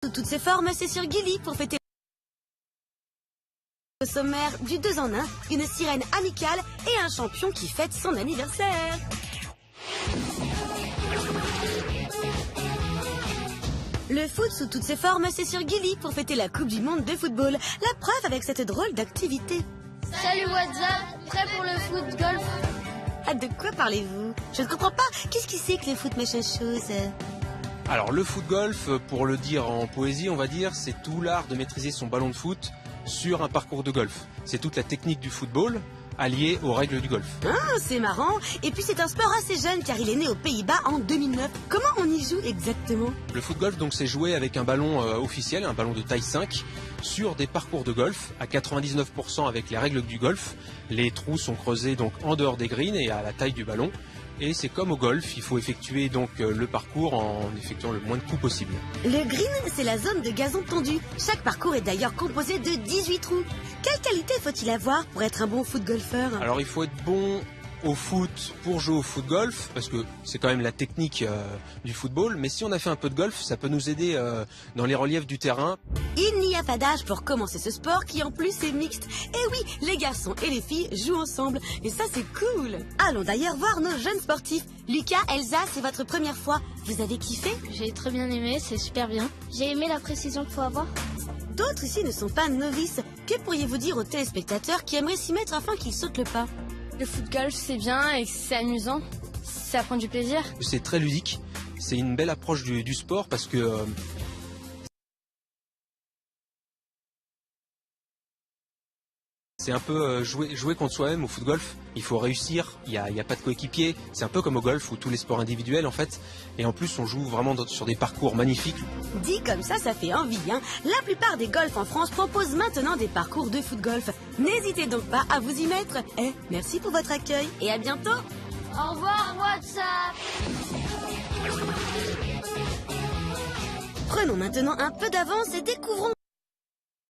Sous toutes ses formes, c'est sur Gulli pour fêter au sommaire du 2 en 1, une sirène amicale et un champion qui fête son anniversaire. Le foot sous toutes ses formes, c'est sur Gulli pour fêter la Coupe du Monde de football. La preuve avec cette drôle d'activité. Salut WhatsApp, prêt pour le foot golf? Ah, de quoi parlez-vous? Je ne comprends pas. Qu'est-ce qui c'est que le foot machin chose? Alors le foot golf, pour le dire en poésie, on va dire, c'est tout l'art de maîtriser son ballon de foot sur un parcours de golf. C'est toute la technique du football alliée aux règles du golf. Ah, c'est marrant. Et puis c'est un sport assez jeune car il est né aux Pays-Bas en 2009. Comment on y joue exactement? Le foot golf, donc, c'est joué avec un ballon officiel, un ballon de taille 5, sur des parcours de golf à 99% avec les règles du golf. Les trous sont creusés donc en dehors des greens et à la taille du ballon. Et c'est comme au golf, il faut effectuer donc le parcours en effectuant le moins de coups possible. Le green, c'est la zone de gazon tendu. Chaque parcours est d'ailleurs composé de 18 trous. Quelle qualité faut-il avoir pour être un bon foot golfeur? Alors il faut être bon au foot pour jouer au foot golf, parce que c'est quand même la technique du football, mais si on a fait un peu de golf, ça peut nous aider dans les reliefs du terrain. Il n'y a pas d'âge pour commencer ce sport qui en plus est mixte. Et oui, les garçons et les filles jouent ensemble. Et ça c'est cool. Allons d'ailleurs voir nos jeunes sportifs. Lucas, Elsa, c'est votre première fois. Vous avez kiffé? J'ai très bien aimé, c'est super bien. J'ai aimé la précision qu'il faut avoir. D'autres ici ne sont pas novices. Que pourriez-vous dire aux téléspectateurs qui aimeraient s'y mettre afin qu'ils sautent le pas? Le foot golf c'est bien et c'est amusant. Ça prend du plaisir. C'est très ludique, c'est une belle approche du sport parce que c'est un peu jouer contre soi-même au foot golf. Il faut réussir, il y a pas de coéquipier. C'est un peu comme au golf ou tous les sports individuels en fait. Et en plus on joue vraiment sur des parcours magnifiques. Dit comme ça fait envie, hein. La plupart des golfs en France proposent maintenant des parcours de foot golf. N'hésitez donc pas à vous y mettre. Merci pour votre accueil et à bientôt. Au revoir WhatsApp. Prenons maintenant un peu d'avance et découvrons